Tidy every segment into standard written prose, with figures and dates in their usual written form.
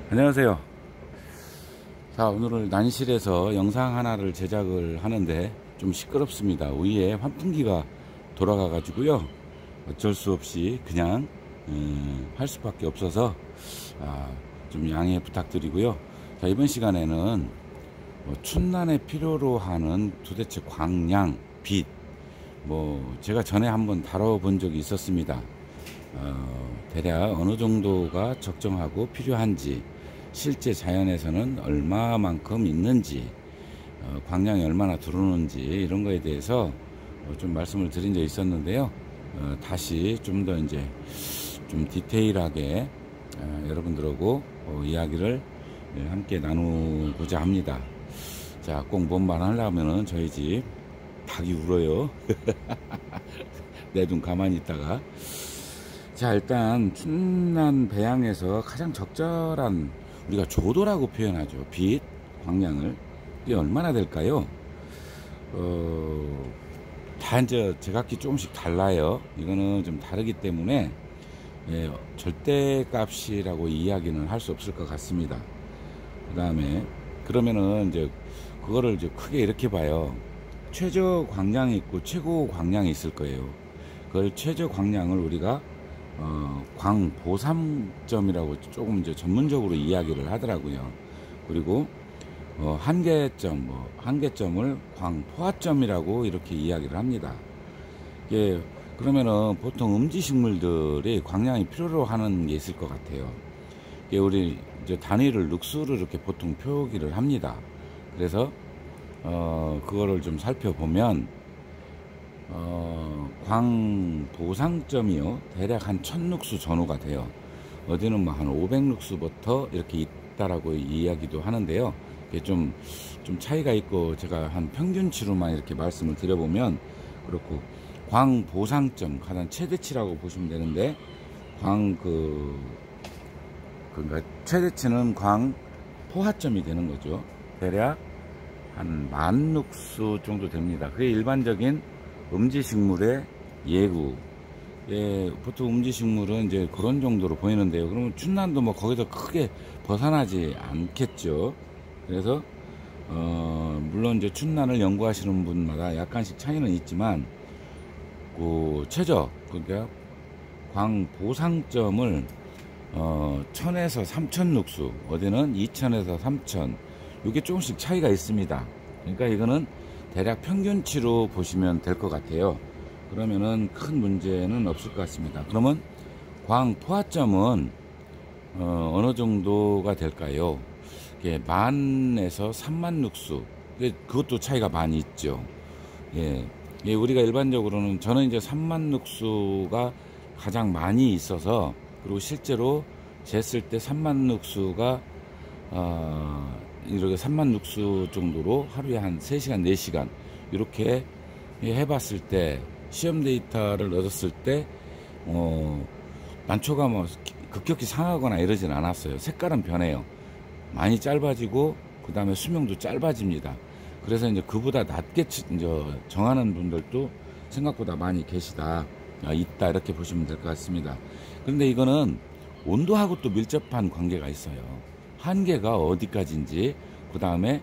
안녕하세요. 자, 오늘은 난실에서 영상 하나를 제작을 하는데 좀 시끄럽습니다. 위에 환풍기가 돌아가 가지고요, 어쩔 수 없이 그냥 할 수밖에 없어서 좀 양해 부탁드리고요. 자, 이번 시간에는 춘난에 필요로 하는 도대체 광량, 빛, 제가 전에 한번 다뤄본 적이 있었습니다. 대략 어느 정도가 적정하고 필요한지, 실제 자연에서는 얼마만큼 있는지, 광량이 얼마나 들어오는지, 이런 거에 대해서 좀 말씀을 드린 적이 있었는데요. 다시 좀 더 이제 좀 디테일하게 여러분들하고 이야기를 함께 나누고자 합니다. 자, 꼭 뭔 말 하려면은 저희 집 닭이 울어요. 내 눈 가만히 있다가. 자, 일단 춘난 배양에서 가장 적절한, 우리가 조도라고 표현하죠. 빛, 광량을. 이게 얼마나 될까요? 다 이제 제각기 조금씩 달라요. 이거는 좀 다르기 때문에 절대값이라고 이야기는 할 수 없을 것 같습니다. 그 다음에 그러면은 이제 그거를 이제 크게 이렇게 봐요. 최저 광량이 있고 최고 광량이 있을 거예요. 그걸 최저 광량을 우리가 광보삼점이라고 조금 이제 전문적으로 이야기를 하더라고요. 그리고 한계점을 광포화점이라고 이렇게 이야기를 합니다. 이게 그러면은 보통 음지식물들이 광량이 필요로 하는 게 있을 것 같아요. 이게 우리 이제 단위를 룩수를 이렇게 보통 표기를 합니다. 그래서 그거를 좀 살펴보면 광보상점이요, 대략 한 1000룩수 전후가 돼요. 어디는 뭐 한 500룩수부터 이렇게 있다라고 이야기도 하는데요. 이게 좀 차이가 있고, 제가 한 평균치로만 이렇게 말씀을 드려보면 그렇고, 광보상점 가장 최대치라고 보시면 되는데, 그러니까 최대치는 광포화점이 되는 거죠. 대략 한 10,000룩수 정도 됩니다. 그게 일반적인 음지식물의 예구. 보통 음지식물은 이제 그런 정도로 보이는데요. 그러면 춘난도 뭐 거기서 크게 벗어나지 않겠죠. 그래서 물론 이제 춘난을 연구하시는 분마다 약간씩 차이는 있지만, 그 최저, 그러니까 광보상점을 1000에서 3000룩수, 어디는 2000에서 3000, 이게 조금씩 차이가 있습니다. 그러니까 이거는 대략 평균치로 보시면 될 것 같아요. 그러면은 큰 문제는 없을 것 같습니다. 그러면 광포화점은 어느 정도가 될까요? 이게 10,000에서 30,000룩수, 그것도 차이가 많이 있죠. 우리가 일반적으로는, 저는 이제 30,000룩수가 가장 많이 있어서, 그리고 실제로 쟀을 때 30,000룩수가 이렇게 30,000룩수 정도로 하루에 한 3시간, 4시간 이렇게 해봤을 때, 시험 데이터를 얻었을 때 난초가 뭐 급격히 상하거나 이러진 않았어요. 색깔은 변해요. 많이 짧아지고, 그 다음에 수명도 짧아집니다. 그래서 이제 그보다 낮게 이제 정하는 분들도 생각보다 많이 있다, 이렇게 보시면 될 것 같습니다. 그런데 이거는 온도하고 또 밀접한 관계가 있어요. 한계가 어디까지인지, 그 다음에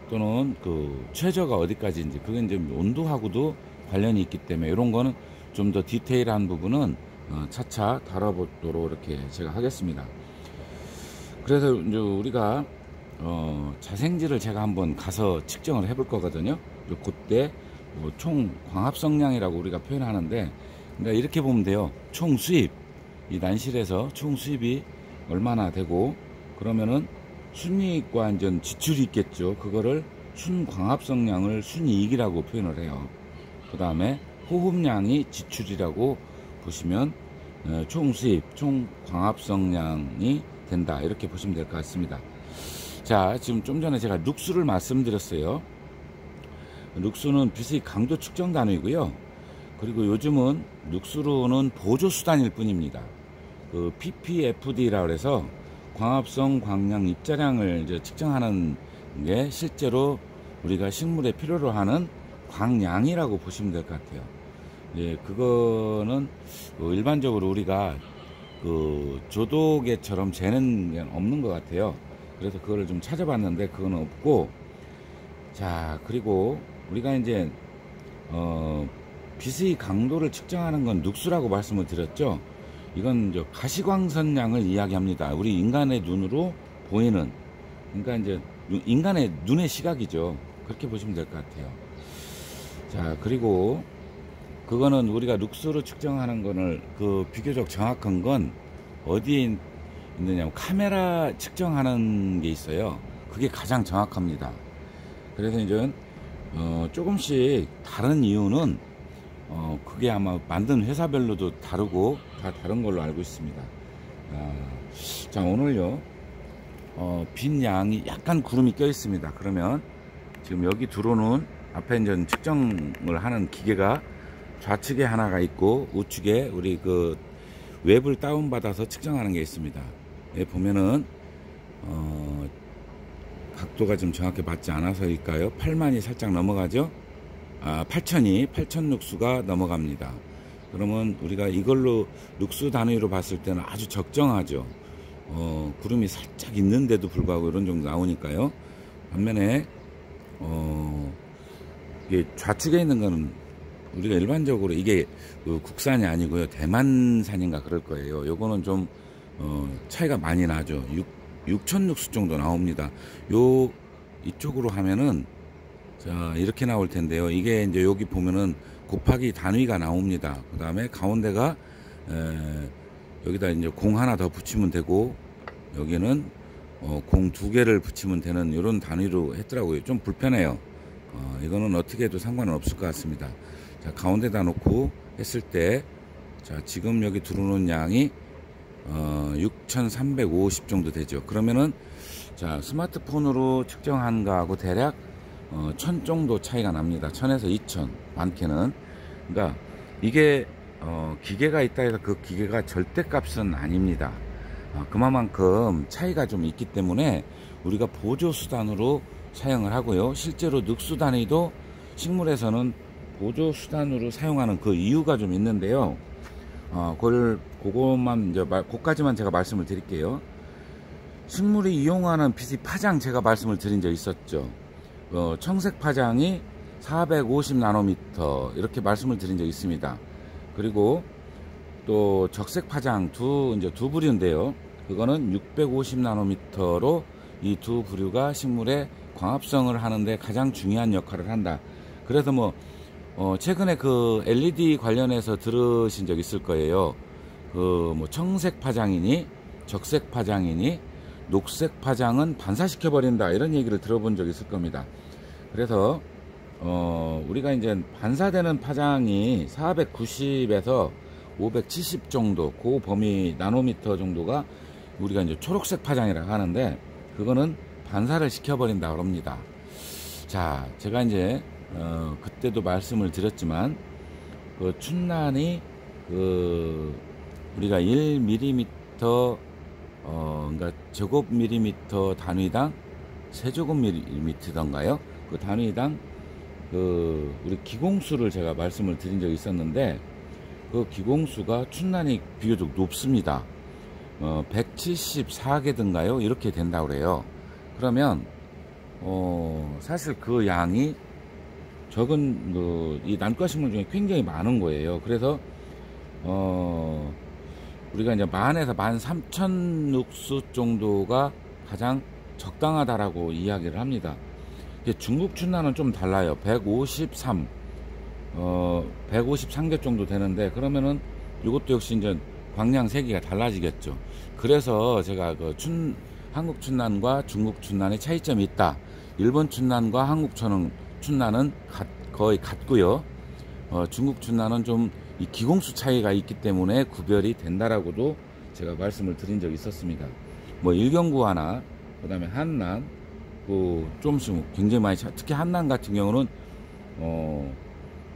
또는 그 최저가 어디까지인지, 그게 이제 온도하고도 관련이 있기 때문에, 이런 거는 좀 더 디테일한 부분은 차차 다뤄보도록 이렇게 제가 하겠습니다. 그래서 이제 우리가 자생지를 제가 한번 가서 측정을 해볼 거거든요. 그때 총 광합성량이라고 우리가 표현하는데, 그러니까 이렇게 보면 돼요. 총 수입, 이 난실에서 총 수입이 얼마나 되고, 그러면은 순이익과 이제 지출이 있겠죠. 그거를 순광합성량을 순이익이라고 표현을 해요. 그 다음에 호흡량이 지출이라고 보시면 총 수입, 총 광합성량이 된다, 이렇게 보시면 될 것 같습니다. 자, 지금 좀 전에 제가 룩수를 말씀드렸어요. 룩수는 빛의 강도 측정 단위고요. 그리고 요즘은 룩수로는 보조 수단일 뿐입니다. 그 ppfd라고 해서 광합성 광량 입자량을 이제 측정하는 게 실제로 우리가 식물에 필요로 하는 광량이라고 보시면 될 것 같아요. 그거는 일반적으로 우리가 그 조도개처럼 재는 게 없는 것 같아요. 그래서 그거를 좀 찾아봤는데 그건 없고, 자, 그리고 우리가 이제 빛의 강도를 측정하는 건 눅수라고 말씀을 드렸죠. 이건 저 가시광선량을 이야기합니다. 우리 인간의 눈으로 보이는, 그러니까 이제 인간의 눈의 시각이죠. 그렇게 보시면 될 것 같아요. 자, 그리고 그거는 우리가 룩스로 측정하는 거를 그 비교적 정확한 건 어디에 있느냐면 카메라 측정하는 게 있어요. 그게 가장 정확합니다. 그래서 이제 조금씩 다른 이유는 그게 아마 만든 회사별로도 다르고 다 다른 걸로 알고 있습니다. 자, 오늘요 빈 양이 약간 구름이 껴 있습니다. 그러면 지금 여기 들어오는 앞에 이제 측정을 하는 기계가 좌측에 하나가 있고 우측에 우리 그 웹을 다운받아서 측정하는 게 있습니다. 여기 보면은 각도가 좀 정확히 맞지 않아서일까요? 8만이 살짝 넘어가죠. 8천 룩수가 넘어갑니다. 그러면 우리가 이걸로 룩수 단위로 봤을 때는 아주 적정하죠. 구름이 살짝 있는데도 불구하고 이런 정도 나오니까요. 반면에 이게 좌측에 있는 거는 우리가 일반적으로 이게 국산이 아니고요, 대만산인가 그럴 거예요. 요거는 좀 차이가 많이 나죠. 6천 룩수 정도 나옵니다. 이쪽으로 하면은 자, 이렇게 나올 텐데요. 이게 이제 여기 보면은 곱하기 단위가 나옵니다. 그 다음에 가운데가 여기다 이제 공 하나 더 붙이면 되고, 여기는 공 2개를 붙이면 되는 이런 단위로 했더라고요. 좀 불편해요. 이거는 어떻게 해도 상관은 없을 것 같습니다. 자, 가운데다 놓고 했을 때, 자, 지금 여기 들어오는 양이 6,350 정도 되죠. 그러면은 자, 스마트폰으로 측정한 거하고 대략 1000 정도 차이가 납니다. 1000에서 2000 많게는. 그러니까 이게 기계가 있다 해서 그 기계가 절대값은 아닙니다. 그만큼 차이가 좀 있기 때문에 우리가 보조수단으로 사용을 하고요. 실제로 늑수 단위도 식물에서는 보조수단으로 사용하는 그 이유가 좀 있는데요. 그것만 이제 그까지만 제가 말씀을 드릴게요. 식물이 이용하는 빛의 파장 제가 말씀을 드린 적 있었죠. 청색 파장이 450 나노미터 이렇게 말씀을 드린 적 있습니다. 그리고 또 적색 파장 두 부류인데요. 그거는 650 나노미터로 이 두 부류가 식물의 광합성을 하는데 가장 중요한 역할을 한다. 그래서 뭐 최근에 그 LED 관련해서 들으신 적 있을 거예요. 그 뭐 청색 파장이니 적색 파장이니 녹색 파장은 반사시켜 버린다, 이런 얘기를 들어본 적 있을 겁니다. 그래서 우리가 이제 반사되는 파장이 490에서 570 정도, 그 범위 나노미터 정도가 우리가 이제 초록색 파장이라고 하는데, 그거는 반사를 시켜버린다 그럽니다. 자, 제가 이제 그때도 말씀을 드렸지만 그 춘난이 우리가 1mm 그러니까 제곱 밀리미터 단위당 세제곱 밀리미터던가요? 그 단위당 우리 기공수를 제가 말씀을 드린 적이 있었는데, 그 기공수가 춘난이 비교적 높습니다. 174개든가요? 이렇게 된다고 그래요. 그러면 사실 그 양이 적은 이 난과식물 중에 굉장히 많은 거예요. 그래서 우리가 이제 10,000에서 13,000 룩수 정도가 가장 적당하다라고 이야기를 합니다. 중국 춘난은 좀 달라요. 153개 정도 되는데, 그러면은 이것도 역시 이제 광량 세기가 달라지겠죠. 그래서 제가 한국 춘난과 중국 춘난의 차이점이 있다. 일본 춘난과 한국 춘난은 거의 같고요. 중국 춘난은 좀 이 기공수 차이가 있기 때문에 구별이 된다라고도 제가 말씀을 드린 적이 있었습니다. 뭐 일경구 하나, 그 다음에 한난, 좀씩 굉장히 많이 특히 한난 같은 경우는 뭐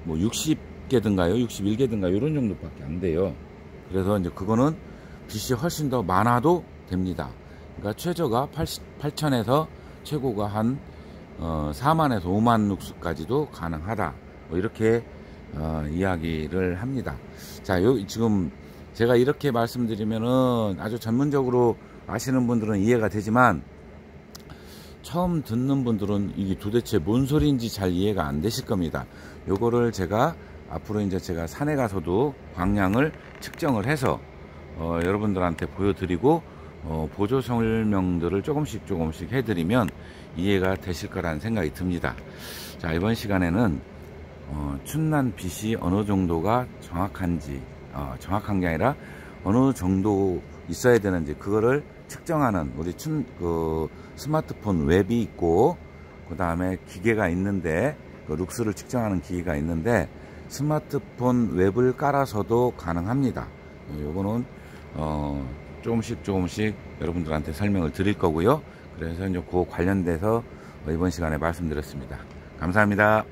60개든가요, 61개든가 이런 정도밖에 안 돼요. 그래서 이제 그거는 빛이 훨씬 더 많아도 됩니다. 그러니까 최저가 8,000에서 최고가 한 4만에서 5만 룩수까지도 가능하다. 뭐 이렇게 이야기를 합니다. 자, 지금 제가 이렇게 말씀드리면은 아주 전문적으로 아시는 분들은 이해가 되지만 처음 듣는 분들은 이게 도대체 뭔 소리인지 잘 이해가 안 되실 겁니다. 요거를 제가 앞으로 이제 제가 산에 가서도 광량을 측정을 해서 여러분들한테 보여드리고 보조 설명들을 조금씩 해드리면 이해가 되실 거라는 생각이 듭니다. 자, 이번 시간에는 춘난 빛이 어느 정도가 정확한지, 정확한 게 아니라 어느 정도 있어야 되는지 그거를 측정하는 우리 스마트폰 웹이 있고 그 다음에 기계가 있는데 그 룩스를 측정하는 기계가 있는데 스마트폰 웹을 깔아서도 가능합니다. 요거는 조금씩 여러분들한테 설명을 드릴 거고요. 그래서 이제 그 관련돼서 이번 시간에 말씀드렸습니다. 감사합니다.